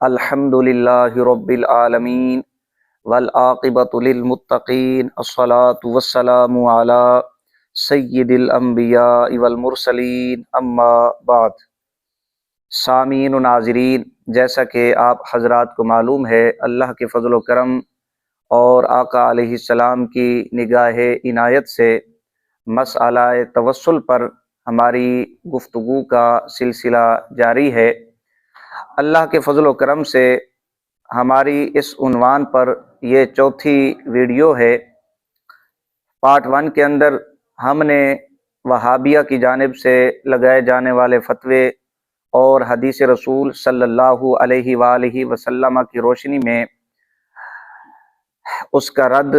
الحمد للہ رب العالمین والعاقبۃ للمتقین الصلاۃ والسلام علی سید الانبیاء والمرسلین اما بعد۔ سامعین و ناظرین، جیسا کہ آپ حضرات کو معلوم ہے، اللہ کے فضل و کرم اور آقا علیہ السلام کی نگاہ عنایت سے مسئلہ توسل پر ہماری گفتگو کا سلسلہ جاری ہے۔ اللہ کے فضل و کرم سے ہماری اس عنوان پر یہ چوتھی ویڈیو ہے۔ پارٹ 1 کے اندر ہم نے وہابیہ کی جانب سے لگائے جانے والے فتوے اور حدیث رسول صلی اللہ علیہ وآلہ وسلم کی روشنی میں اس کا رد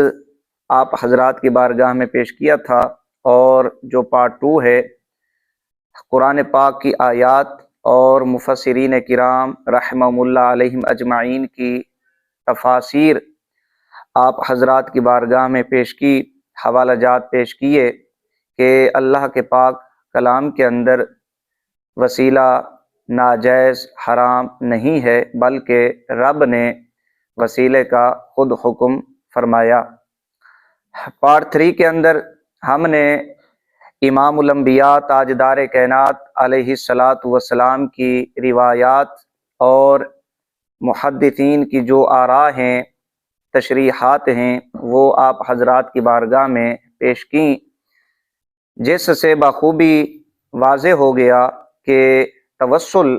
آپ حضرات کی بارگاہ میں پیش کیا تھا، اور جو پارٹ 2 ہے، قرآن پاک کی آیات اور مفسرین کرام رحمہم اللہ علیہم اجمعین کی تفاسیر آپ حضرات کی بارگاہ میں پیش کی، حوالہ جات پیش کیے کہ اللہ کے پاک کلام کے اندر وسیلہ ناجائز حرام نہیں ہے، بلکہ رب نے وسیلے کا خود حکم فرمایا۔ پارٹ 3 کے اندر ہم نے امام الانبیاء تاجدار کائنات علیہ الصلاۃ والسلام کی روایات اور محدثین کی جو آراء ہیں، تشریحات ہیں، وہ آپ حضرات کی بارگاہ میں پیش کیں، جس سے بخوبی واضح ہو گیا کہ توسل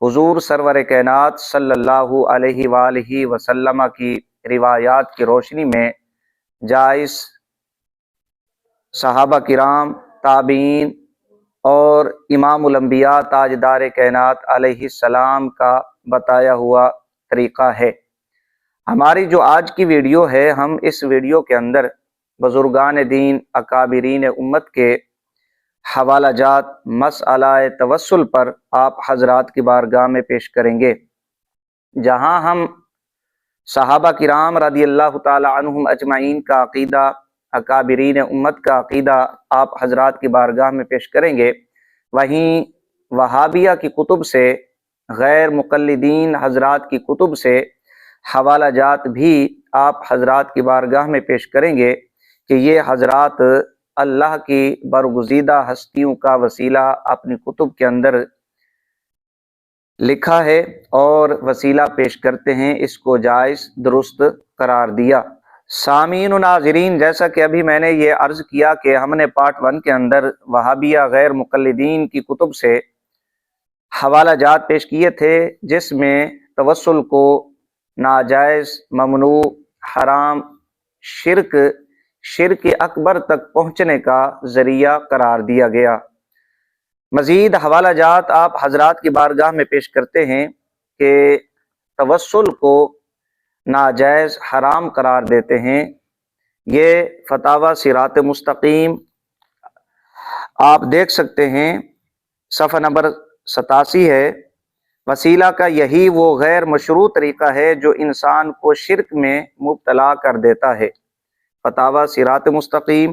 حضور سرور کائنات صلی اللہ علیہ وآلہ وسلم کی روایات کی روشنی میں جائز، صحابہ کرام، تابعین اور امام الانبیاء تاجدار کائنات علیہ السلام کا بتایا ہوا طریقہ ہے۔ ہماری جو آج کی ویڈیو ہے، ہم اس ویڈیو کے اندر بزرگان دین، اکابرین امت کے حوالہ جات مسئلہ توسل پر آپ حضرات کی بارگاہ میں پیش کریں گے، جہاں ہم صحابہ کرام رضی اللہ تعالی عنہم اجمعین کا عقیدہ، اکابرین امت کا عقیدہ آپ حضرات کی بارگاہ میں پیش کریں گے، وہیں وہابیہ کی کتب سے، غیر مقلدین حضرات کی کتب سے حوالہ جات بھی آپ حضرات کی بارگاہ میں پیش کریں گے کہ یہ حضرات اللہ کی برگزیدہ ہستیوں کا وسیلہ اپنی کتب کے اندر لکھا ہے اور وسیلہ پیش کرتے ہیں، اس کو جائز درست قرار دیا۔ سامعین و ناظرین، جیسا کہ ابھی میں نے یہ عرض کیا کہ ہم نے پارٹ 1 کے اندر وہابیہ غیر مقلدین کی کتب سے حوالہ جات پیش کیے تھے، جس میں توسل کو ناجائز، ممنوع، حرام، شرک اکبر تک پہنچنے کا ذریعہ قرار دیا گیا۔ مزید حوالہ جات آپ حضرات کی بارگاہ میں پیش کرتے ہیں کہ توسل کو ناجائز، حرام قرار دیتے ہیں۔ یہ فتاوی صراط مستقیم آپ دیکھ سکتے ہیں، صفحہ نمبر 87 ہے۔ وسیلہ کا یہی وہ غیر مشروع طریقہ ہے جو انسان کو شرک میں مبتلا کر دیتا ہے۔ فتاوی صراط مستقیم،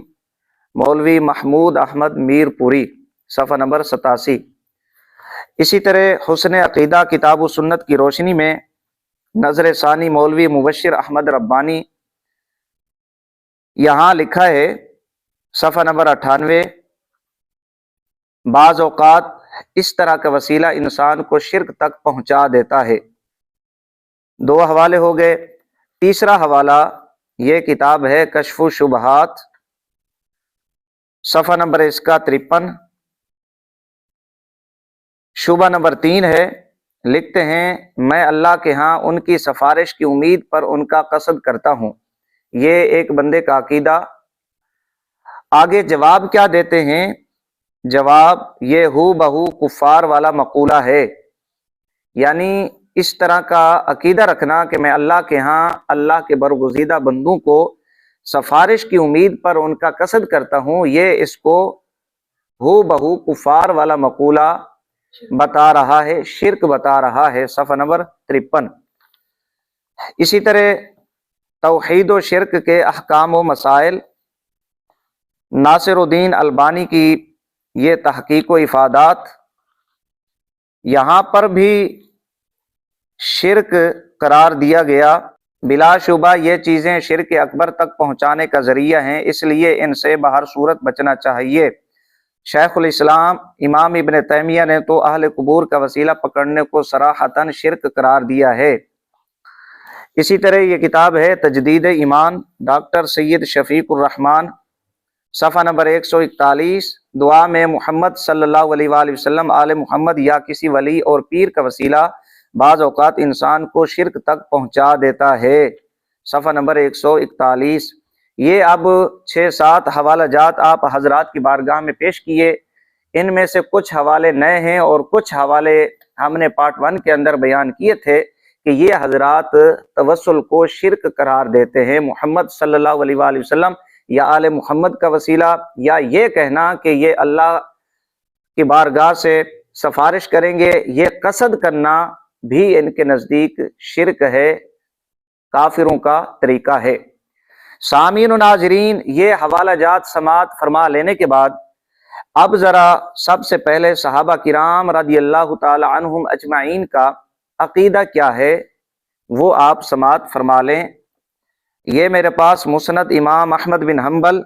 مولوی محمود احمد میر پوری، صفحہ نمبر 87۔ اسی طرح حسن عقیدہ کتاب و سنت کی روشنی میں نظر ثانی مولوی مبشر احمد ربانی، یہاں لکھا ہے صفحہ نمبر 98، بعض اوقات اس طرح کا وسیلہ انسان کو شرک تک پہنچا دیتا ہے۔ 2 حوالے ہو گئے۔ تیسرا حوالہ یہ کتاب ہے کشف الشبہات، صفحہ نمبر اس کا 53، شبہ نمبر 3 ہے۔ لکھتے ہیں، میں اللہ کے ہاں ان کی سفارش کی امید پر ان کا قصد کرتا ہوں۔ یہ ایک بندے کا عقیدہ۔ آگے جواب کیا دیتے ہیں؟ جواب یہ ہو بہو کفار والا مقولہ ہے، یعنی اس طرح کا عقیدہ رکھنا کہ میں اللہ کے ہاں اللہ کے برگزیدہ بندوں کو سفارش کی امید پر ان کا قصد کرتا ہوں، یہ اس کو ہو بہو کفار والا مقولہ بتا رہا ہے، شرک بتا رہا ہے، صفحہ نمبر 53۔ اسی طرح توحید و شرک کے احکام و مسائل، ناصر الدین البانی کی یہ تحقیق و افادات، یہاں پر بھی شرک قرار دیا گیا۔ بلا شبہ یہ چیزیں شرک اکبر تک پہنچانے کا ذریعہ ہیں، اس لیے ان سے بہر صورت بچنا چاہیے۔ شیخ الاسلام امام ابن تیمیہ نے تو اہل قبور کا وسیلہ پکڑنے کو صراحتاً شرک قرار دیا ہے۔ اسی طرح یہ کتاب ہے تجدید ایمان، ڈاکٹر سید شفیق الرحمان، صفحہ نمبر 141۔ دعا میں محمد صلی اللہ علیہ وآلہ وسلم، آل محمد یا کسی ولی اور پیر کا وسیلہ بعض اوقات انسان کو شرک تک پہنچا دیتا ہے، صفحہ نمبر 141۔ یہ اب 6-7 حوالہ جات آپ حضرات کی بارگاہ میں پیش کیے، ان میں سے کچھ حوالے نئے ہیں اور کچھ حوالے ہم نے پارٹ 1 کے اندر بیان کیے تھے کہ یہ حضرات توسل کو شرک قرار دیتے ہیں۔ محمد صلی اللہ علیہ وآلہ وسلم یا آل محمد کا وسیلہ، یا یہ کہنا کہ یہ اللہ کی بارگاہ سے سفارش کریں گے، یہ قصد کرنا بھی ان کے نزدیک شرک ہے، کافروں کا طریقہ ہے۔ سامعین و ناظرین، یہ حوالہ جات سماعت فرما لینے کے بعد اب ذرا سب سے پہلے صحابہ کرام رضی اللہ تعالی عنہم اجمعین کا عقیدہ کیا ہے وہ آپ سماعت فرما لیں۔ یہ میرے پاس مسند امام احمد بن حنبل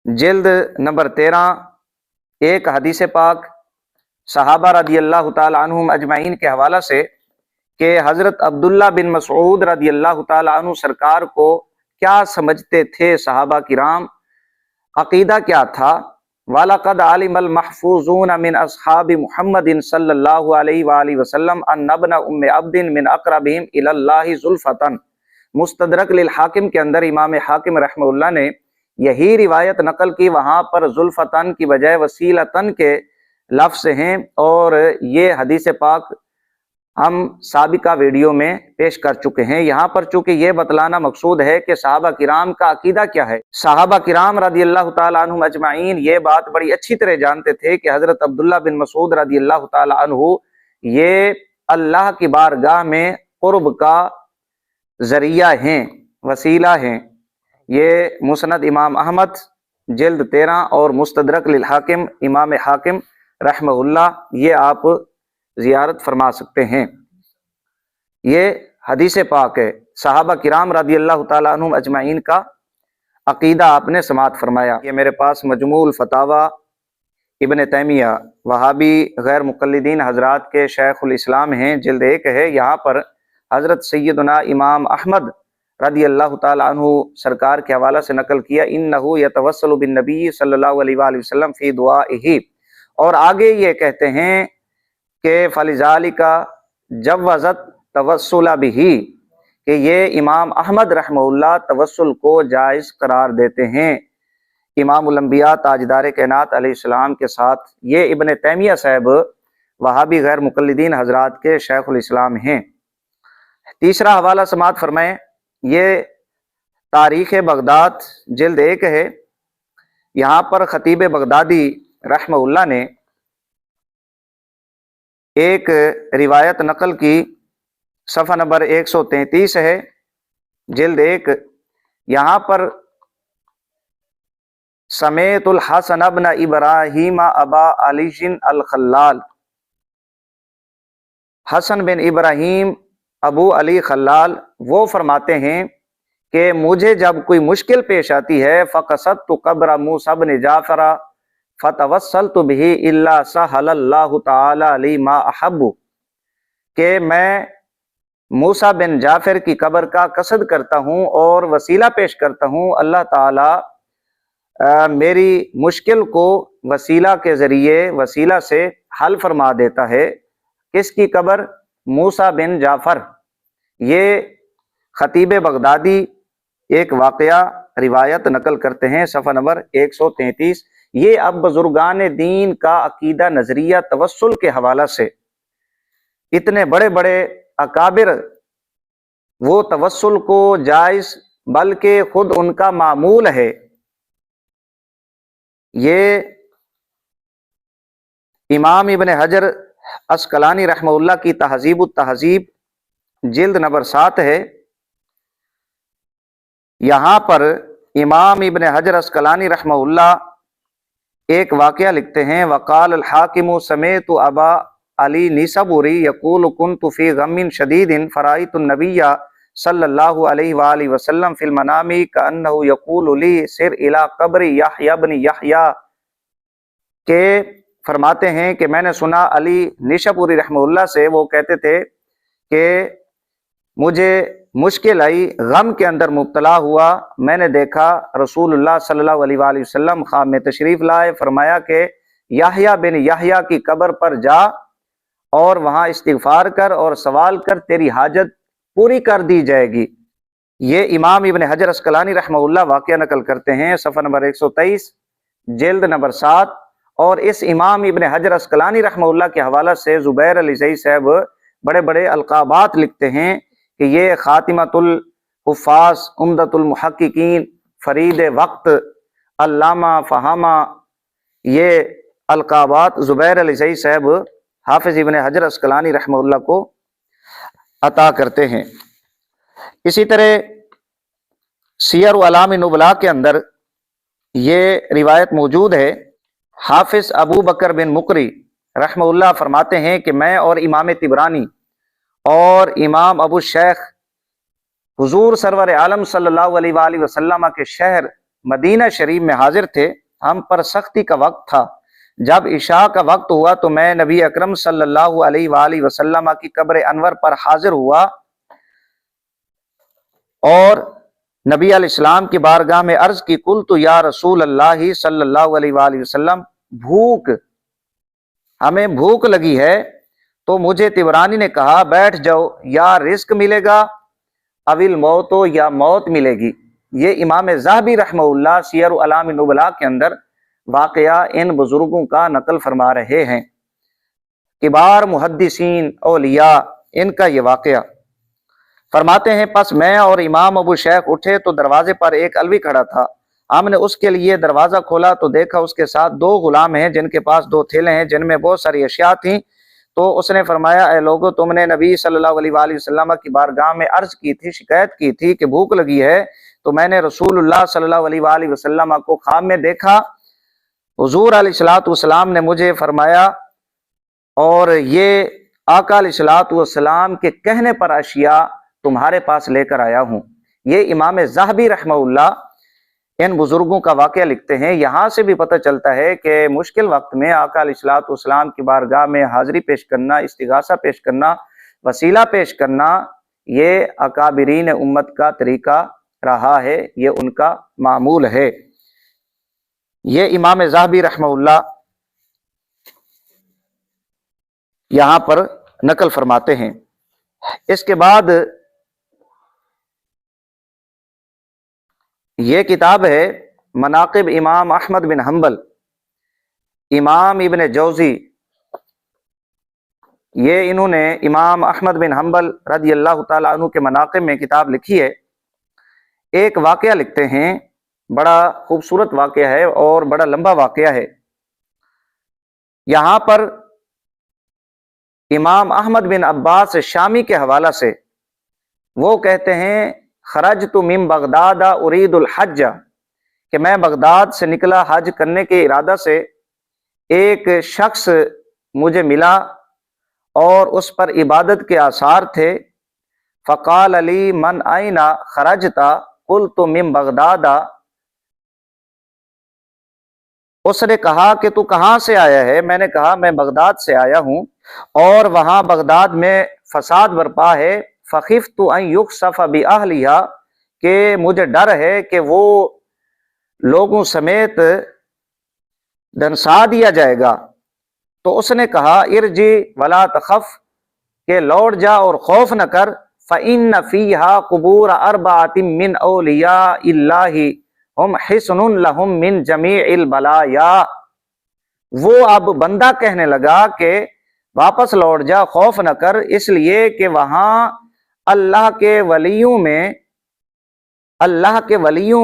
جلد نمبر 13، ایک حدیث پاک صحابہ رضی اللہ تعالی عنہم اجمعین کے حوالہ سے کہ حضرت عبداللہ بن مسعود رضی اللہ تعالی عنہ سرکار کو کیا سمجھتے تھے صحابہ کرام، عقیدہ کیا تھا۔ وَلَقَدْ عَلِمَ الْمَحْفُوظُونَ مِنْ أَصْحَابِ مُحَمَّدٍ صلی اللہ علیہ وآلہ وسلم أَنَّ ابْنَ أُمِّ عَبْدٍ مِنْ أَقْرَبِهِمْ إِلَى اللَّهِ زُلْفَةً۔ مستدرک للحاکم کے اندر امام حاکم رحمہ اللہ نے یہی روایت نقل کی، وہاں پر زلفتن کی بجائے وسیلتن کے لفظ ہیں، اور یہ حدیث پاک ہم سابقہ ویڈیو میں پیش کر چکے ہیں۔ یہاں پر چونکہ یہ بتلانا مقصود ہے کہ صحابہ کرام کا عقیدہ کیا ہے۔ صحابہ کرام رضی اللہ تعالی عنہم اجمعین یہ بات بڑی اچھی طرح جانتے تھے کہ حضرت عبداللہ بن مسعود رضی اللہ تعالی عنہ یہ اللہ کی بارگاہ میں قرب کا ذریعہ ہیں، وسیلہ ہیں۔ یہ مسند امام احمد جلد 13 اور مستدرک للحاکم امام حاکم رحمہ اللہ، یہ آپ زیارت فرما سکتے ہیں۔ یہ حدیث پاک ہے، صحابہ کرام رضی اللہ تعالیٰ عنہم اجمعین کا عقیدہ آپ نے سماعت فرمایا۔ یہ میرے پاس مجموع الفتاوی ابن تیمیہ، وہابی غیر مقلدین حضرات کے شیخ الاسلام ہیں، جلد 1 ہے۔ یہاں پر حضرت سیدنا امام احمد رضی اللہ تعالیٰ عنہ سرکار کے حوالہ سے نقل کیا، انہو یتوسل بالنبی صلی اللہ علیہ وآلہ وسلم فی دعائہ، اور آگے یہ کہتے ہیں کہ فَلِذَالِكَ جَوَّزَتْ تَوَسُّلَ بِهِ، کہ یہ امام احمد رحمہ اللہ توسل کو جائز قرار دیتے ہیں امام الانبیاء تاجدار کائنات علیہ السلام کے ساتھ۔ یہ ابن تیمیہ صاحب وہابی غیر مقلدین حضرات کے شیخ الاسلام ہیں۔ تیسرا حوالہ سماعت فرمائیں، یہ تاریخ بغداد جلد 1 ہے۔ یہاں پر خطیب بغدادی رحمہ اللہ نے ایک روایت نقل کی، صفحہ نمبر 133 ہے، جلد 1۔ یہاں پر سمیت الحسن ابن ابراہیم ابا علی الخلال، حسن بن ابراہیم ابو علی خلال وہ فرماتے ہیں کہ مجھے جب کوئی مشکل پیش آتی ہے فقصدت قبر موسیٰ بن جعفر فتوسلت به الا سہل اللہ تعالی لی ما احب، کہ میں موسیٰ بن جعفر کی قبر کا قصد کرتا ہوں اور وسیلہ پیش کرتا ہوں، اللہ تعالی میری مشکل کو وسیلہ کے ذریعے، وسیلہ سے حل فرما دیتا ہے۔ کس کی قبر؟ موسیٰ بن جعفر۔ یہ خطیب بغدادی ایک واقعہ روایت نقل کرتے ہیں، صفحہ نمبر 133۔ یہ اب بزرگان دین کا عقیدہ نظریہ توسل کے حوالہ سے، اتنے بڑے بڑے اکابر وہ توسل کو جائز بلکہ خود ان کا معمول ہے۔ یہ امام ابن حجر عسقلانی رحمہ اللہ کی تہذیب التہذیب جلد نمبر 7 ہے۔ یہاں پر امام ابن حجر عسقلانی رحمہ اللہ ایک واقعہ لکھتے ہیں، وقال الحاکم سمیت ابا علی نیسابوری یقول کنت فی غم شدید فرأیت النبی صلی اللہ علیہ وآلہ وسلم فی المنام کأنہ یقول لی سر الی قبر یحییٰ بن یحییٰ، کہ فرماتے ہیں کہ میں نے سنا علی نیشاپوری رحمہ اللہ سے، وہ کہتے تھے کہ مجھے مشکل آئی، غم کے اندر مبتلا ہوا، میں نے دیکھا رسول اللہ صلی اللہ علیہ وآلہ وسلم خواب میں تشریف لائے، فرمایا کہ یحییٰ بن یحییٰ کی قبر پر جا اور وہاں استغفار کر اور سوال کر، تیری حاجت پوری کر دی جائے گی۔ یہ امام ابن حجر عسقلانی رحمہ اللہ واقعہ نقل کرتے ہیں، صفحہ نمبر 123 جلد نمبر 7۔ اور اس امام ابن حجر عسقلانی رحمہ اللہ کے حوالہ سے زبیر علی زئی صاحب بڑے بڑے القابات لکھتے ہیں کہ یہ خاتمۃ الحفاظ، عمدۃ المحققین، فرید وقت، علامہ فہامہ، یہ القابات زبیر علی زئی صاحب حافظ ابن حجر عسقلانی رحمہ اللہ کو عطا کرتے ہیں۔ اسی طرح سیر اعلام نبلاء کے اندر یہ روایت موجود ہے، حافظ ابو بکر بن مقری رحمہ اللہ فرماتے ہیں کہ میں اور امام طبرانی اور امام ابو شیخ حضور سرور عالم صلی اللہ علیہ وآلہ وسلم کے شہر مدینہ شریف میں حاضر تھے، ہم پر سختی کا وقت تھا، جب عشاء کا وقت ہوا تو میں نبی اکرم صلی اللہ علیہ وآلہ وسلم کی قبر انور پر حاضر ہوا اور نبی علیہ السلام کی بارگاہ میں عرض کی، قلت یا رسول اللہ صلی اللہ علیہ وآلہ وسلم، ہمیں بھوک لگی ہے۔ تو مجھے طبرانی نے کہا بیٹھ جاؤ، یا رزق ملے گا اویل موت، یا موت ملے گی۔ یہ امام ذہبی رحمہ اللہ سیر اعلام نبلاء کے اندر واقعہ ان بزرگوں کا نقل فرما رہے ہیں، کبار محدثین اولیاء، ان کا یہ واقعہ۔ فرماتے ہیں پس میں اور امام ابو شیخ اٹھے تو دروازے پر ایک علوی کھڑا تھا، ہم نے اس کے لیے دروازہ کھولا تو دیکھا اس کے ساتھ 2 غلام ہیں جن کے پاس 2 تھیلے ہیں جن میں بہت ساری اشیاء تھیں۔ تو اس نے فرمایا اے لوگو، تم نے نبی صلی اللہ علیہ وآلہ وسلم کی بارگاہ میں عرض کی تھی، شکایت کی تھی کہ بھوک لگی ہے، تو میں نے رسول اللہ صلی اللہ علیہ وآلہ وسلم کو خواب میں دیکھا، حضور علیہ الصلوۃ والسلام نے مجھے فرمایا اور یہ آقا علیہ الصلوۃ والسلام کے کہنے پر اشیاء تمہارے پاس لے کر آیا ہوں۔ یہ امام ذہبی رحمہ اللہ ان بزرگوں کا واقعہ لکھتے ہیں۔ یہاں سے بھی پتہ چلتا ہے کہ مشکل وقت میں آقا علیہ الصلوۃ والسلام کی بارگاہ میں حاضری پیش کرنا، استغاثہ پیش کرنا، وسیلہ پیش کرنا، یہ اکابرین امت کا طریقہ رہا ہے، یہ ان کا معمول ہے۔ یہ امام ذہبی رحمہ اللہ یہاں پر نقل فرماتے ہیں۔ اس کے بعد یہ کتاب ہے مناقب امام احمد بن حنبل، امام ابن جوزی، یہ انہوں نے امام احمد بن حنبل رضی اللہ تعالیٰ عنہ کے مناقب میں کتاب لکھی ہے۔ ایک واقعہ لکھتے ہیں، بڑا خوبصورت واقعہ ہے اور بڑا لمبا واقعہ ہے۔ یہاں پر امام احمد بن عباس شامی کے حوالہ سے وہ کہتے ہیں خرجت من بغداد ارید الحج، کہ میں بغداد سے نکلا حج کرنے کے ارادہ سے، ایک شخص مجھے ملا اور اس پر عبادت کے آثار تھے۔ فقال علی من این خرجت قلت من بغداد، اس نے کہا کہ تو کہاں سے آیا ہے؟ میں نے کہا میں بغداد سے آیا ہوں اور وہاں بغداد میں فساد برپا ہے۔ فخفت ان یخسف باہلھا، کہ مجھے ڈر ہے کہ وہ لوگوں سمیت دنسا دیا جائے گا۔ تو اس نے کہا ارجع ولا تخف، کہ لوٹ جا اور خوف نہ کر، فإن فیہا قبور اربعۃ من اولیاء اللہ ہم حصن لہم من جمیع البلایا۔ وہ اب بندہ کہنے لگا کہ واپس لوٹ جا، خوف نہ کر، اس لیے کہ وہاں اللہ کے ولیوں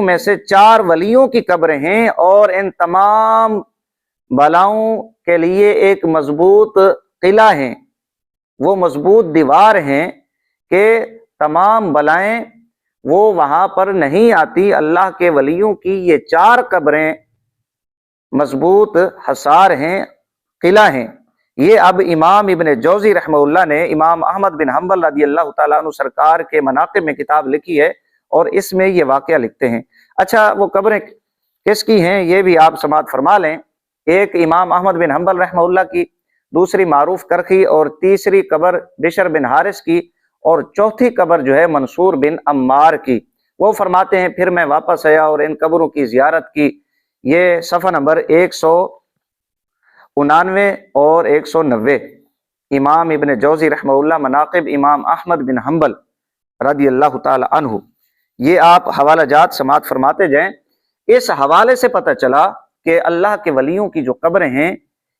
میں سے 4 ولیوں کی قبریں ہیں، اور ان تمام بلاؤں کے لیے ایک مضبوط قلعہ ہیں، وہ مضبوط دیوار ہیں کہ تمام بلائیں وہ وہاں پر نہیں آتی۔ اللہ کے ولیوں کی یہ 4 قبریں مضبوط حصار ہیں، قلعہ ہیں۔ یہ اب امام ابن جوزی رحمہ اللہ نے امام احمد بن حنبل رضی اللہ تعالیٰ عنہ سرکار کے مناقب میں کتاب لکھی ہے اور اس میں یہ واقعہ لکھتے ہیں۔ اچھا، وہ قبریں کس کی ہیں یہ بھی آپ سماعت فرما لیں۔ ایک امام احمد بن حنبل رحمہ اللہ کی، دوسری معروف کرخی، اور تیسری قبر بشر بن حارث کی، اور چوتھی قبر جو ہے منصور بن عمار کی۔ وہ فرماتے ہیں پھر میں واپس آیا اور ان قبروں کی زیارت کی۔ یہ صفحہ نمبر 199 اور 190، امام ابن جوزی رحمہ اللہ مناقب امام احمد بن حنبل رضی اللہ تعالی عنہ۔ یہ آپ حوالہ جات سماعت فرماتے جائیں۔ اس حوالے سے پتہ چلا کہ اللہ کے ولیوں کی جو قبریں ہیں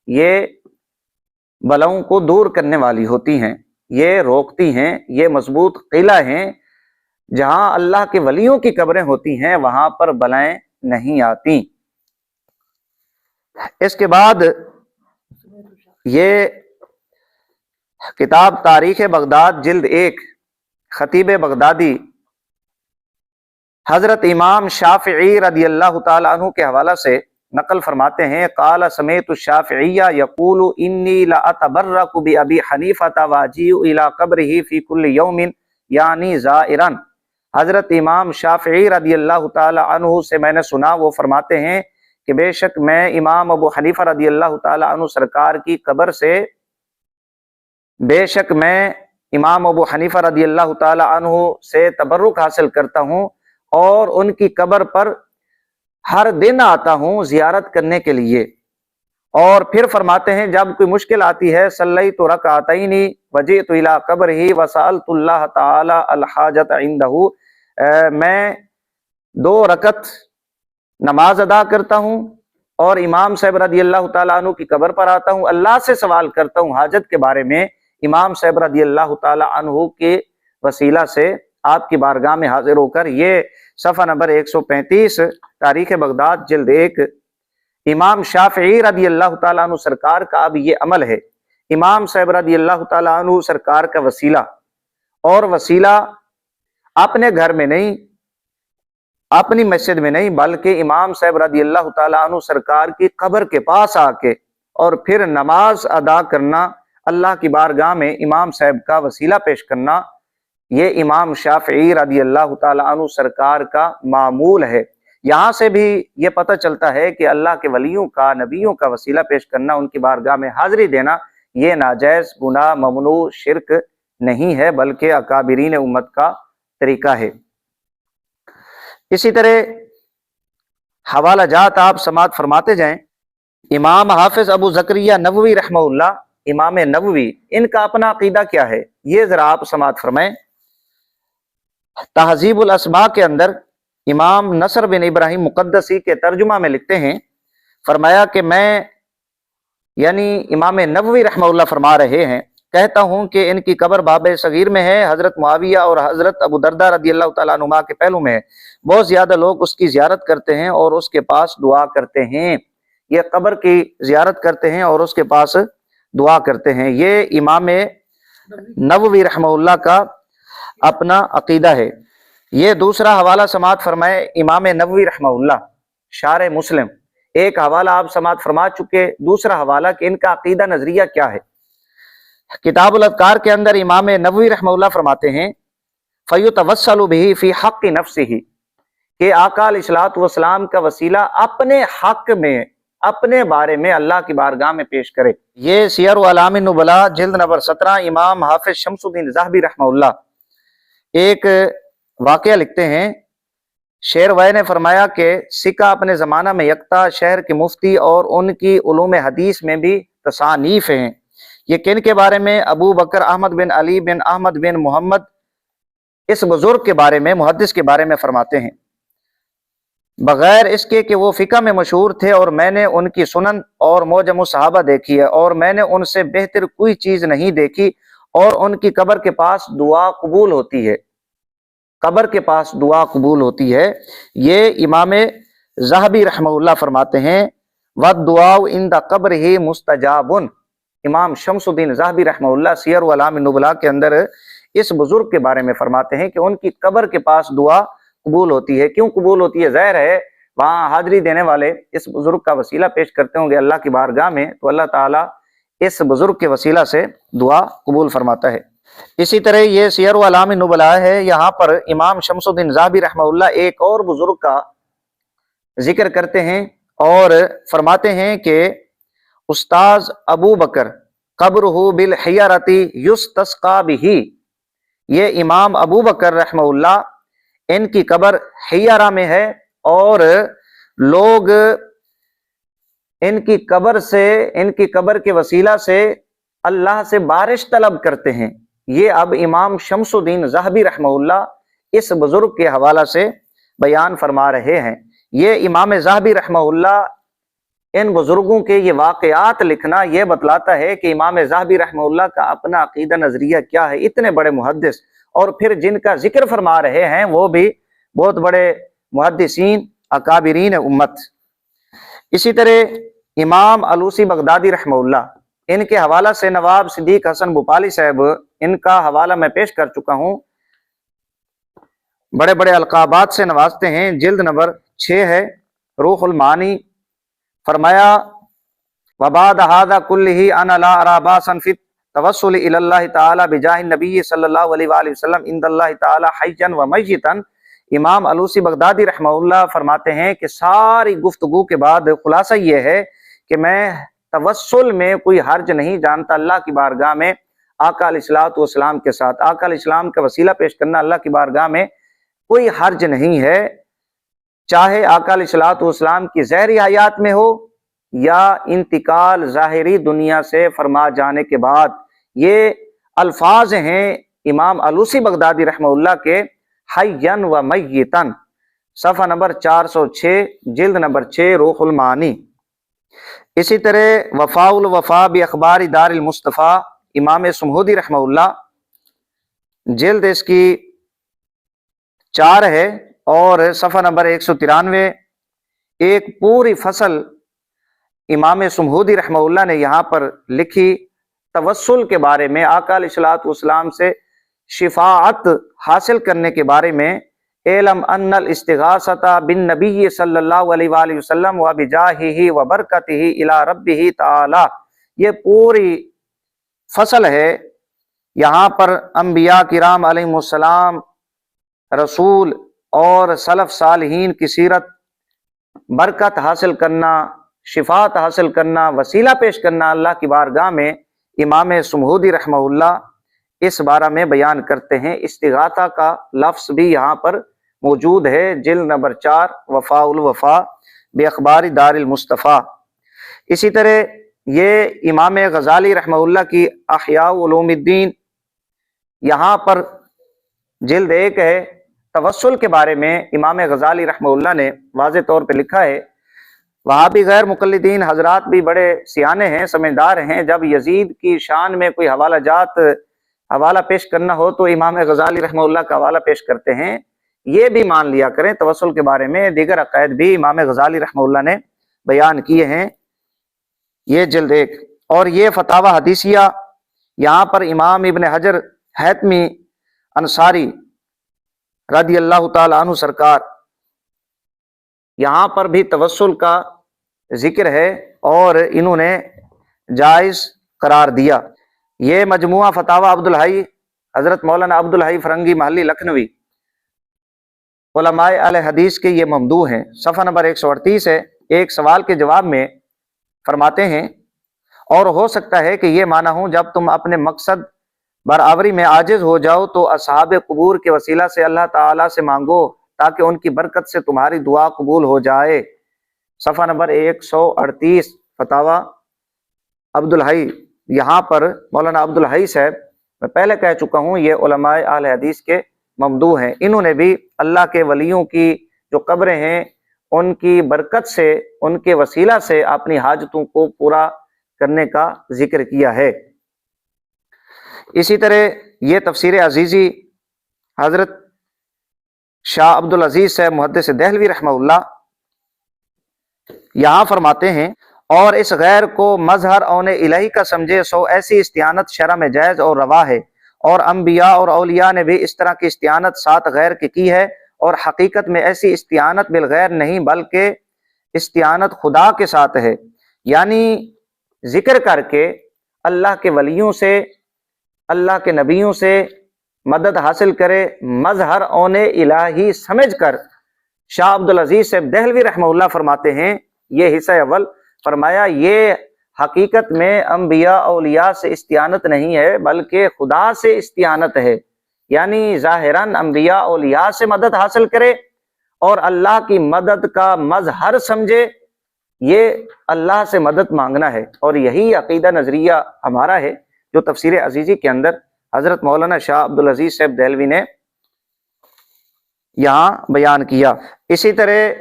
یہ بلاؤں کو دور کرنے والی ہوتی ہیں، یہ روکتی ہیں، یہ مضبوط قلعہ ہیں۔ جہاں اللہ کے ولیوں کی قبریں ہوتی ہیں وہاں پر بلائیں نہیں آتی۔ اس کے بعد یہ کتاب تاریخ بغداد جلد 1، خطیب بغدادی حضرت امام شافعی رضی اللہ تعالی عنہ کے حوالہ سے نقل فرماتے ہیں، قال سمیت الشافعیہ یقول انی لاتبرک بابی حنیفہ واجیء الی قبرہ فی کل یوم یعنی زائرا۔ حضرت امام شافعی رضی اللہ تعالی عنہ سے میں نے سنا، وہ فرماتے ہیں کہ بے شک میں امام ابو حنیفہ رضی اللہ تعالی عنہ سرکار کی قبر سے تبرک حاصل کرتا ہوں اور ان کی قبر پر ہر دن آتا ہوں زیارت کرنے کے لیے۔ اور پھر فرماتے ہیں جب کوئی مشکل آتی ہے صلیت رکعتین وجئت الی قبرہ وسألت اللہ تعالی الحاجت عندہ، میں 2 رکعت نماز ادا کرتا ہوں اور امام صاحب رضی اللہ تعالیٰ عنہ کی قبر پر آتا ہوں، اللہ سے سوال کرتا ہوں حاجت کے بارے میں، امام صاحب رضی اللہ تعالیٰ عنہ کے وسیلہ سے آپ کی بارگاہ میں حاضر ہو کر۔ یہ صفحہ نمبر 135 تاریخ بغداد جلد 1۔ امام شافعی رضی اللہ تعالیٰ عنہ سرکار کا اب یہ عمل ہے، امام صاحب رضی اللہ تعالیٰ عنہ سرکار کا وسیلہ، اور وسیلہ اپنے گھر میں نہیں، اپنی مسجد میں نہیں، بلکہ امام صاحب رضی اللہ تعالیٰ عنہ سرکار کی قبر کے پاس آ کے اور پھر نماز ادا کرنا، اللہ کی بارگاہ میں امام صاحب کا وسیلہ پیش کرنا، یہ امام شافعی رضی اللہ تعالیٰ عنہ سرکار کا معمول ہے۔ یہاں سے بھی یہ پتہ چلتا ہے کہ اللہ کے ولیوں کا، نبیوں کا وسیلہ پیش کرنا، ان کی بارگاہ میں حاضری دینا، یہ ناجائز، گناہ، ممنوع، شرک نہیں ہے، بلکہ اکابرین امت کا طریقہ ہے۔ اسی طرح حوالہ جات آپ سماعت فرماتے جائیں۔ امام حافظ ابو زکریا نووی رحمہ اللہ، امام نووی، ان کا اپنا عقیدہ کیا ہے یہ ذرا آپ سماعت فرمائیں۔ تہذیب الاسماء کے اندر امام نصر بن ابراہیم مقدسی کے ترجمہ میں لکھتے ہیں، فرمایا کہ میں، یعنی امام نووی رحمہ اللہ فرما رہے ہیں، کہتا ہوں کہ ان کی قبر باب صغیر میں ہے، حضرت معاویہ اور حضرت ابو دردہ رضی اللہ تعالیٰ عنہما کے پہلو میں ہے۔ بہت زیادہ لوگ اس کی زیارت کرتے ہیں اور اس کے پاس دعا کرتے ہیں، یہ قبر کی زیارت کرتے ہیں اور اس کے پاس دعا کرتے ہیں۔ یہ امام نووی رحمہ اللہ کا اپنا عقیدہ ہے۔ یہ دوسرا حوالہ سماعت فرمائے، امام نووی رحمہ اللہ شارح مسلم، ایک حوالہ آپ سماعت فرما چکے، دوسرا حوالہ کہ ان کا عقیدہ نظریہ کیا ہے۔ کتاب الاذکار کے اندر امام نووی رحمہ اللہ فرماتے ہیں، فَيُتَوَسَّلُ بِهِ فِي حَقِّ نَفْسِهِ، کہ آقا علیہ الصلوۃ والسلام کا وسیلہ اپنے حق میں، اپنے بارے میں اللہ کی بارگاہ میں پیش کرے۔ یہ سیر اعلام النبلاء جلد نمبر 17، امام حافظ شمس الدین ذہبی رحمہ اللہ ایک واقعہ لکھتے ہیں، شیر وائے نے فرمایا کہ سکہ اپنے زمانہ میں یکتا، شہر کے مفتی اور ان کی علوم حدیث میں بھی تصانیف ہیں۔ یہ کن کے بارے میں؟ ابو بکر احمد بن علی بن احمد بن محمد، اس بزرگ کے بارے میں، محدث کے بارے میں فرماتے ہیں، بغیر اس کے کہ وہ فقہ میں مشہور تھے اور میں نے ان کی سنن اور معجم الصحابہ دیکھی ہے اور میں نے ان سے بہتر کوئی چیز نہیں دیکھی، اور ان کی قبر کے پاس دعا قبول ہوتی ہے، قبر کے پاس دعا قبول ہوتی ہے۔ یہ امام ذہبی رحمہ اللہ فرماتے ہیں، وَالدُّعَاءُ عِنْدَ قَبْرِهِ مُسْتَجَابٌ۔ امام شمس الدین ذہبی رحمہ اللہ سیر اعلام النبلاء کے اندر اس بزرگ کے بارے میں فرماتے ہیں کہ ان کی قبر کے پاس دعا قبول ہوتی ہے۔ کیوں قبول ہوتی ہے؟ ظاہر ہے وہاں حاضری دینے والے اس بزرگ کا وسیلہ پیش کرتے ہوں گے اللہ کی بارگاہ میں، تو اللہ تعالیٰ اس بزرگ کے وسیلہ سے دعا قبول فرماتا ہے۔ اسی طرح یہ سیر و اعلام النبلاء ہے، یہاں پر امام شمس الدین ذہبی رحمہ اللہ ایک اور بزرگ کا ذکر کرتے ہیں اور فرماتے ہیں کہ استاذ ابو بکر قبرہ بالحیرۃ یستسقی بہ، یہ امام ابو بکر رحمہ اللہ ان کی قبر حیرہ میں ہے اور لوگ ان کی قبر کے وسیلہ سے اللہ سے بارش طلب کرتے ہیں۔ یہ اب امام شمس الدین ذہبی رحمہ اللہ اس بزرگ کے حوالہ سے بیان فرما رہے ہیں۔ یہ امام ذہبی رحمہ اللہ ان بزرگوں کے یہ واقعات لکھنا یہ بتلاتا ہے کہ امام ذہبی رحمہ اللہ کا اپنا عقیدہ نظریہ کیا ہے۔ اتنے بڑے محدث اور پھر جن کا ذکر فرما رہے ہیں وہ بھی بہت بڑے محدثین اکابرین امت۔ اسی طرح امام علوسی بغدادی رحمہ اللہ، ان کے حوالہ سے نواب صدیق حسن بھوپالی صاحب، ان کا حوالہ میں پیش کر چکا ہوں، بڑے بڑے القابات سے نوازتے ہیں۔ جلد نمبر 6 ہے روح المعانی، فرمایا وبعد هذا كله انا لا ارى باسا في التوسل الى الله تعالی بجاہ النبی صلی اللہ علیہ وآلہ وسلم عند اللہ تعالی حیا ومیتا۔ امام علوسی بغدادی رحمہ اللہ فرماتے ہیں کہ ساری گفتگو کے بعد خلاصہ یہ ہے کہ میں توسل میں کوئی حرج نہیں جانتا اللہ کی بارگاہ میں آقا علیہ الصلوۃ والسلام کے ساتھ۔ آقا علیہ السلام کا وسیلہ پیش کرنا اللہ کی بارگاہ میں کوئی حرج نہیں ہے، چاہے آقا علیہ الصلوۃ والسلام کی ظاہری حیات میں ہو یا انتقال ظاہری دنیا سے فرما جانے کے بعد۔ یہ الفاظ ہیں امام علوسی بغدادی رحمہ اللہ کے حیا و میتا، صفحہ نمبر 406، جلد نمبر 6 روح المعانی۔ اسی طرح وفاء الوفا باخبار دار المصطفیٰ، امام سمہودی رحمہ اللہ، جلد اس کی 4 ہے اور صفحہ نمبر 193، ایک پوری فصل امام سمہودی رحمہ اللہ نے یہاں پر لکھی توسل کے بارے میں، آقا علیہ الصلوۃ والسلام سے شفاعت حاصل کرنے کے بارے میں۔ اعلم ان الاستغاثۃ بالنبی صلی اللہ علیہ وآلہ وسلم وبجاہہ وبرکتہ الی ربہ تعالی، یہ پوری فصل ہے۔ یہاں پر انبیاء کرام علیہ السلام، رسول اور سلف صالحین کی سیرت، برکت حاصل کرنا، شفاعت حاصل کرنا، وسیلہ پیش کرنا اللہ کی بارگاہ میں، امام سمہودی رحمہ اللہ اس بارہ میں بیان کرتے ہیں۔ استغاثہ کا لفظ بھی یہاں پر موجود ہے، جلد نمبر 4 وفاء الوفا باخبار دار المصطفیٰ۔ اسی طرح یہ امام غزالی رحمہ اللہ کی احیاء علوم الدین، یہاں پر جلد 1 ہے، توسل کے بارے میں امام غزالی رحمہ اللہ نے واضح طور پہ لکھا ہے۔ وہاں بھی غیر مقلدین حضرات بھی بڑے سیانے ہیں، سمجھدار ہیں، جب یزید کی شان میں کوئی حوالہ پیش کرنا ہو تو امام غزالی رحمہ اللہ کا حوالہ پیش کرتے ہیں۔ یہ بھی مان لیا کریں توسل کے بارے میں دیگر عقائد بھی امام غزالی رحمہ اللہ نے بیان کیے ہیں، یہ جلد 1۔ اور یہ فتاوی حدیثیہ، یہاں پر امام ابن حجر حیتمی انصاری رضی اللہ تعالی عنہ سرکار، یہاں پر بھی توسل کا ذکر ہے اور انہوں نے جائز قرار دیا۔ یہ مجموعہ فتاوی عبدالحی حضرت مولانا عبدالحی فرنگی محلی لکھنوی، علماء اہل حدیث کے یہ ممدوح ہیں، صفحہ نمبر 138 ہے۔ ایک سوال کے جواب میں فرماتے ہیں اور ہو سکتا ہے کہ یہ معنی ہوں جب تم اپنے مقصد برآوری میں عاجز ہو جاؤ تو اصحاب قبور کے وسیلہ سے اللہ تعالیٰ سے مانگو تاکہ ان کی برکت سے تمہاری دعا قبول ہو جائے، صفحہ نمبر 138 فتاوی عبدالحی۔ یہاں پر مولانا عبدالحی صاحب، میں پہلے کہہ چکا ہوں، یہ علماء اہل حدیث کے ممدوح ہیں، انہوں نے بھی اللہ کے ولیوں کی جو قبریں ہیں ان کی برکت سے، ان کے وسیلہ سے اپنی حاجتوں کو پورا کرنے کا ذکر کیا ہے۔ اسی طرح یہ تفسیر عزیزی حضرت شاہ عبدالعزیز صاحب محدث دہلوی رحمہ اللہ یہاں فرماتے ہیں، اور اس غیر کو مظہر اون الہی کا سمجھے سو ایسی استعانت شرع میں جائز اور روا ہے، اور انبیاء اور اولیاء نے بھی اس طرح کی استعانت ساتھ غیر کی ہے، اور حقیقت میں ایسی استعانت بالغیر نہیں بلکہ استعانت خدا کے ساتھ ہے، یعنی ذکر کر کے اللہ کے ولیوں سے، اللہ کے نبیوں سے مدد حاصل کرے مظہر اون الہی سمجھ کر، شاہ عبدالعزیز صاحب دہلوی رحمہ اللہ فرماتے ہیں، یہ حصہ اول فرمایا، یہ حقیقت میں انبیاء اولیاء سے استعانت نہیں ہے بلکہ خدا سے استعانت ہے، یعنی ظاہراً انبیاء اولیاء سے مدد حاصل کرے اور اللہ کی مدد کا مظہر سمجھے، یہ اللہ سے مدد مانگنا ہے۔ اور یہی عقیدہ نظریہ ہمارا ہے جو تفسیر عزیزی کے اندر حضرت مولانا شاہ عبدالعزیز صاحب دہلوی نے یہاں بیان کیا۔ اسی طرح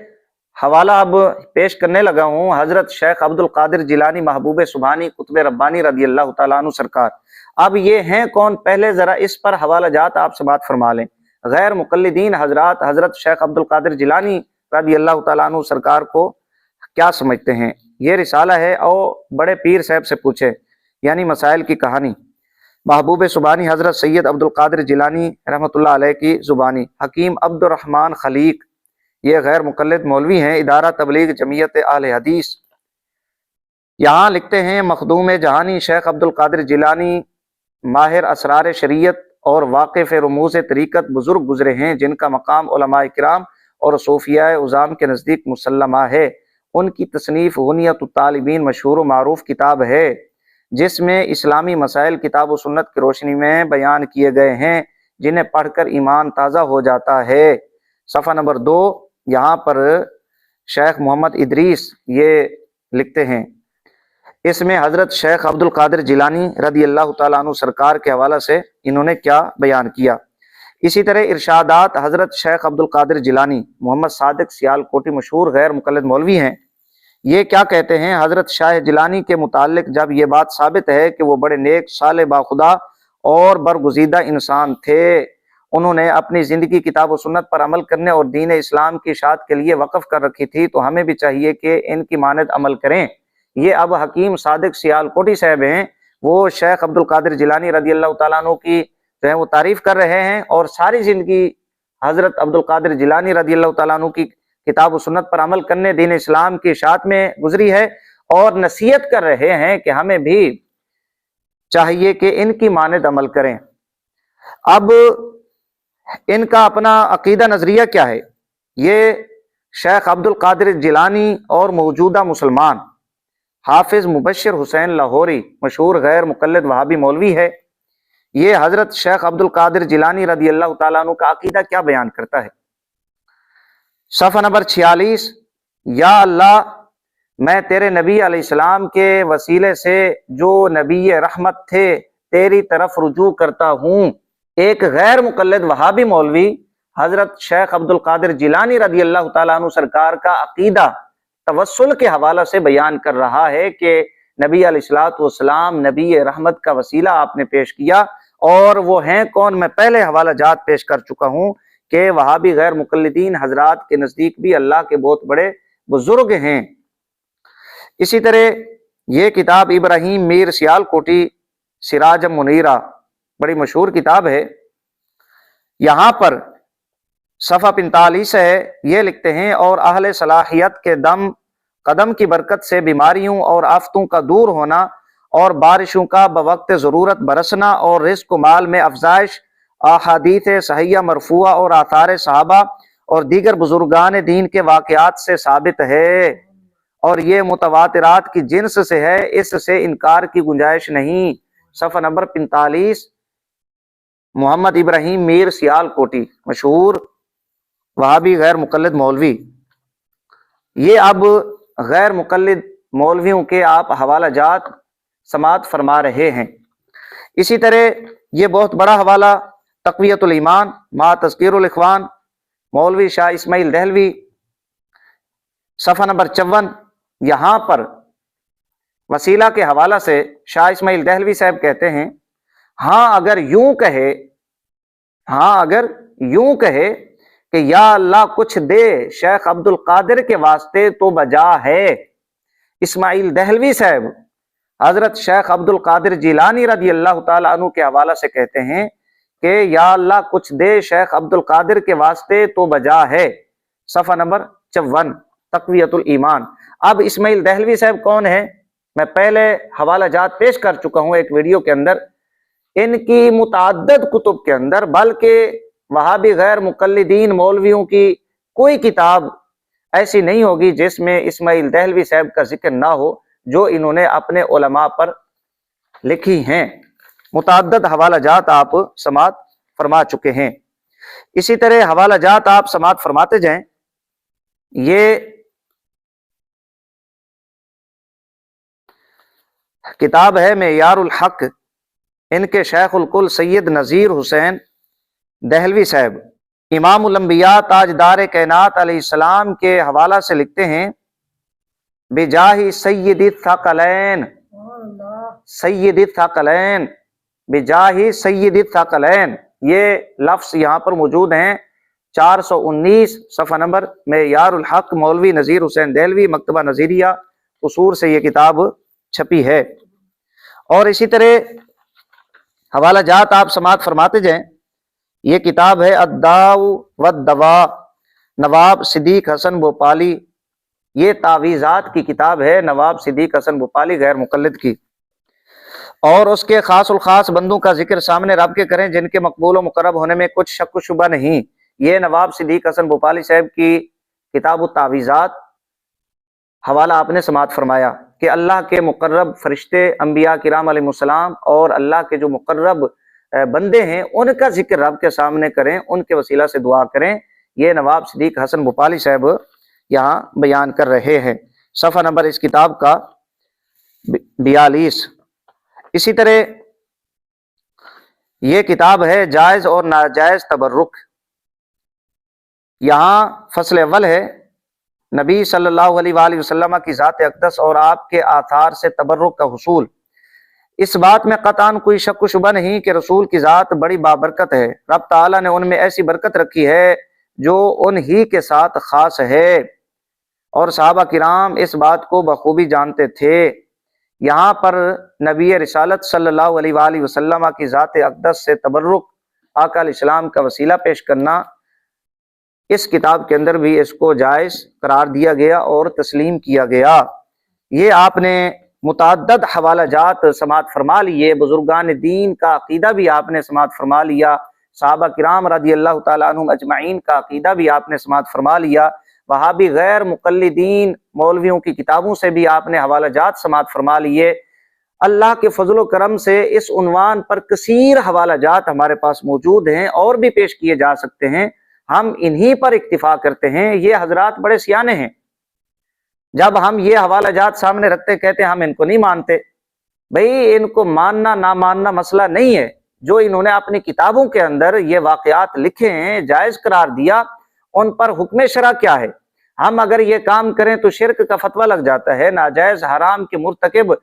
حوالہ اب پیش کرنے لگا ہوں حضرت شیخ عبد القادر جیلانی محبوب سبحانی قطب ربانی رضی اللہ تعالیٰ عنہ سرکار۔ اب یہ ہیں کون؟ پہلے ذرا اس پر حوالہ جات آپ سے بات فرما لیں۔ غیر مقلدین حضرات حضرت شیخ عبد القادر جیلانی رضی اللہ تعالیٰ عنہ سرکار کو کیا سمجھتے ہیں؟ یہ رسالہ ہے، او بڑے پیر صاحب سے پوچھے، یعنی مسائل کی کہانی۔ محبوب سبحانی حضرت سید عبد القادر جیلانی رحمۃ اللہ علیہ کی زبانی۔ حکیم عبد الرحمن خلیق، یہ غیر مقلد مولوی ہیں، ادارہ تبلیغ جمعیت اہل حدیث۔ یہاں لکھتے ہیں، مخدوم جہانی شیخ عبد القادر جیلانی ماہر اسرار شریعت اور واقف رموز طریقت بزرگ گزرے ہیں، جن کا مقام علماء کرام اور صوفیاء عظام کے نزدیک مسلمہ ہے۔ ان کی تصنیف غنیت الطالبین مشہور و معروف کتاب ہے، جس میں اسلامی مسائل کتاب و سنت کی روشنی میں بیان کیے گئے ہیں، جنہیں پڑھ کر ایمان تازہ ہو جاتا ہے۔ صفحہ نمبر 2، یہاں پر شیخ محمد ادریس یہ لکھتے ہیں، اس میں حضرت شیخ عبد القادر جیلانی رضی اللہ تعالیٰ عنہ سرکار کے حوالہ سے انہوں نے کیا بیان کیا۔ اسی طرح ارشادات حضرت شیخ عبد القادر جیلانی محمد صادق سیال کوٹی مشہور غیر مقلد مولوی ہیں، یہ کیا کہتے ہیں؟ حضرت شاہ جیلانی کے متعلق جب یہ بات ثابت ہے کہ وہ بڑے نیک صالح باخدا اور برگزیدہ انسان تھے، انہوں نے اپنی زندگی کتاب و سنت پر عمل کرنے اور دین اسلام کی اشاعت کے لیے وقف کر رکھی تھی، تو ہمیں بھی چاہیے کہ ان کی مانند عمل کریں۔ یہ اب حکیم صادق سیال کوٹی صاحب ہیں، وہ شیخ عبد القادر جیلانی رضی اللہ تعالیٰ عنہ کی جو ہے وہ تعریف کر رہے ہیں، اور ساری زندگی حضرت عبد القادر جیلانی رضی اللہ تعالیٰ عنہ کی کتاب و سنت پر عمل کرنے، دین اسلام کی اشاعت میں گزری ہے، اور نصیحت کر رہے ہیں کہ ہمیں بھی چاہیے کہ ان کی مانند عمل کریں۔ اب ان کا اپنا عقیدہ نظریہ کیا ہے؟ یہ شیخ عبد القادر جیلانی اور موجودہ مسلمان حافظ مبشر حسین لاہوری مشہور غیر مقلد وہابی مولوی ہے، یہ حضرت شیخ عبد القادر جیلانی رضی اللہ تعالیٰ عنہ کا عقیدہ کیا بیان کرتا ہے؟ صفحہ نمبر 46، یا اللہ، میں تیرے نبی علیہ السلام کے وسیلے سے جو نبی رحمت تھے تیری طرف رجوع کرتا ہوں۔ ایک غیر مقلد وہابی مولوی حضرت شیخ عبد القادر جیلانی رضی اللہ تعالیٰ عنہ سرکار کا عقیدہ توسل کے حوالہ سے بیان کر رہا ہے کہ نبی علیہ السلام نبی رحمت کا وسیلہ آپ نے پیش کیا، اور وہ ہیں کون؟ میں پہلے حوالہ جات پیش کر چکا ہوں کہ وہابی غیر مقلدین حضرات کے نزدیک بھی اللہ کے بہت بڑے بزرگ ہیں۔ اسی طرح یہ کتاب ابراہیم میر سیال کوٹی سراج منیرہ بڑی مشہور کتاب ہے، یہاں پر صفحہ 45 ہے، یہ لکھتے ہیں، اور اہل صلاحیت کے قدم کی برکت سے بیماریوں اور آفتوں کا دور ہونا اور بارشوں کا بوقت ضرورت برسنا اور رزق و مال میں افزائش احادیث صحیحہ مرفوعہ اور آثار صحابہ اور دیگر بزرگان دین کے واقعات سے ثابت ہے، اور یہ متواترات کی جنس سے ہے، اس سے انکار کی گنجائش نہیں۔ صفحہ نمبر 45، محمد ابراہیم میر سیال کوٹی مشہور وہابی غیر مقلد مولوی۔ یہ اب غیر مقلد مولویوں کے آپ حوالہ جات سماعت فرما رہے ہیں۔ اسی طرح یہ بہت بڑا حوالہ تقویت الایمان مع تذکیر الاخوان مولوی شاہ اسماعیل دہلوی، صفحہ نمبر 54، یہاں پر وسیلہ کے حوالہ سے شاہ اسماعیل دہلوی صاحب کہتے ہیں، ہاں اگر یوں کہے کہ یا اللہ کچھ دے شیخ عبد القادر کے واسطے تو بجا ہے۔ اسماعیل دہلوی صاحب حضرت شیخ عبد القادر جیلانی رضی اللہ تعالیٰ عنہ کے حوالہ سے کہتے ہیں کہ یا اللہ کچھ دے شیخ عبد القادر کے واسطے تو بجا ہے۔ صفحہ نمبر 54، تقویت الایمان۔ اب اسماعیل دہلوی صاحب کون ہیں؟ میں پہلے حوالہ جات پیش کر چکا ہوں ایک ویڈیو کے اندر، ان کی متعدد کتب کے اندر، بلکہ وہابی غیر مقلدین مولویوں کی کوئی کتاب ایسی نہیں ہوگی جس میں اسماعیل دہلوی صاحب کا ذکر نہ ہو جو انہوں نے اپنے علماء پر لکھی ہیں۔ متعدد حوالہ جات آپ سماعت فرما چکے ہیں۔ اسی طرح حوالہ جات آپ سماعت فرماتے جائیں۔ یہ کتاب ہے معیار الحق، ان کے شیخ الکل سید نذیر حسین دہلوی صاحب امام الانبیاء تاجدار کائنات علیہ السلام کے حوالہ سے لکھتے ہیں بجاہ سید الثقلین، سید الثقلین، بجاہ سید الثقلین، یہ لفظ یہاں پر موجود ہیں 419 صفحہ نمبر معیار الحق، مولوی نذیر حسین دہلوی، مکتبہ نظیریہ قصور سے یہ کتاب چھپی ہے۔ اور اسی طرح حوالہ جات آپ سماعت فرماتے جائیں۔ یہ کتاب ہے الداء والدواء، نواب صدیق حسن بھوپالی، یہ تعویذات کی کتاب ہے نواب صدیق حسن بھوپالی غیر مقلد کی۔ اور اس کے خاص الخاص بندوں کا ذکر سامنے رب کے کریں جن کے مقبول و مقرب ہونے میں کچھ شک و شبہ نہیں۔ یہ نواب صدیق حسن بھوپالی صاحب کی کتاب التعویذات حوالہ آپ نے سماعت فرمایا کہ اللہ کے مقرب فرشتے، انبیاء کرام علیہ السلام اور اللہ کے جو مقرب بندے ہیں ان کا ذکر رب کے سامنے کریں، ان کے وسیلہ سے دعا کریں۔ یہ نواب صدیق حسن بھوپالی صاحب یہاں بیان کر رہے ہیں۔ صفحہ نمبر اس کتاب کا 42۔ اسی طرح یہ کتاب ہے جائز اور ناجائز تبرک، یہاں فصل اول ہے نبی صلی اللہ علیہ وآلہ وسلم کی ذات اقدس اور آپ کے آثار سے تبرک کا حصول۔ اس بات میں قطعاً کوئی شک و شبہ نہیں کہ رسول کی ذات بڑی بابرکت ہے، رب تعالیٰ نے ان میں ایسی برکت رکھی ہے جو ان ہی کے ساتھ خاص ہے، اور صحابہ کرام اس بات کو بخوبی جانتے تھے۔ یہاں پر نبی رسالت صلی اللہ علیہ وآلہ وسلم کی ذات اقدس سے تبرک، آقا علیہ السلام کا وسیلہ پیش کرنا، اس کتاب کے اندر بھی اس کو جائز قرار دیا گیا اور تسلیم کیا گیا۔ یہ آپ نے متعدد حوالہ جات سماعت فرما لیے، بزرگان دین کا عقیدہ بھی آپ نے سماعت فرما لیا، صحابہ کرام رضی اللہ تعالیٰ عنہم اجمعین کا عقیدہ بھی آپ نے سماعت فرما لیا، وہابی غیر مقلدین مولویوں کی کتابوں سے بھی آپ نے حوالہ جات سماعت فرما لیے۔ اللہ کے فضل و کرم سے اس عنوان پر کثیر حوالہ جات ہمارے پاس موجود ہیں، اور بھی پیش کیے جا سکتے ہیں، ہم انہی پر اکتفا کرتے ہیں۔ یہ حضرات بڑے سیانے ہیں، جب ہم یہ حوالہ جات سامنے رکھتے کہتے ہیں ہم ان کو نہیں مانتے۔ بھئی ان کو ماننا نہ ماننا مسئلہ نہیں ہے، جو انہوں نے اپنی کتابوں کے اندر یہ واقعات لکھے ہیں، جائز قرار دیا، ان پر حکم شرع کیا ہے؟ ہم اگر یہ کام کریں تو شرک کا فتویٰ لگ جاتا ہے، ناجائز حرام کے مرتکب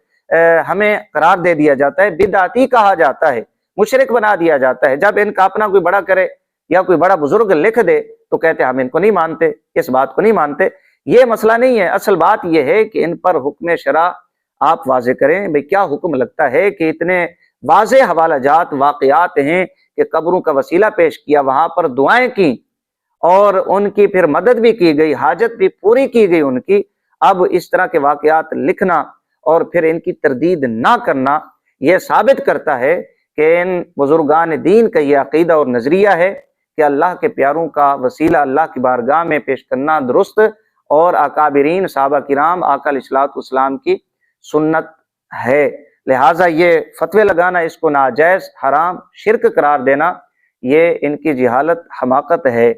ہمیں قرار دے دیا جاتا ہے، بدعتی کہا جاتا ہے، مشرک بنا دیا جاتا ہے۔ جب ان کا اپنا کوئی بڑا کرے یا کوئی بڑا بزرگ لکھ دے تو کہتے ہیں ہم ان کو نہیں مانتے، اس بات کو نہیں مانتے۔ یہ مسئلہ نہیں ہے، اصل بات یہ ہے کہ ان پر حکم شرع آپ واضح کریں۔ بھئی کیا حکم لگتا ہے کہ اتنے واضح حوالہ جات واقعات ہیں کہ قبروں کا وسیلہ پیش کیا، وہاں پر دعائیں کی اور ان کی پھر مدد بھی کی گئی، حاجت بھی پوری کی گئی ان کی۔ اب اس طرح کے واقعات لکھنا اور پھر ان کی تردید نہ کرنا، یہ ثابت کرتا ہے کہ ان بزرگان دین کا یہ عقیدہ اور نظریہ ہے کہ اللہ کے پیاروں کا وسیلہ اللہ کی بارگاہ میں پیش کرنا درست اور اکابرین صحابہ کرام آقا علیہ الصلوۃ والسلام کی سنت ہے۔ لہٰذا یہ فتوے لگانا، اس کو ناجائز، حرام، شرک قرار دینا، یہ ان کی جہالت، حماقت ہے۔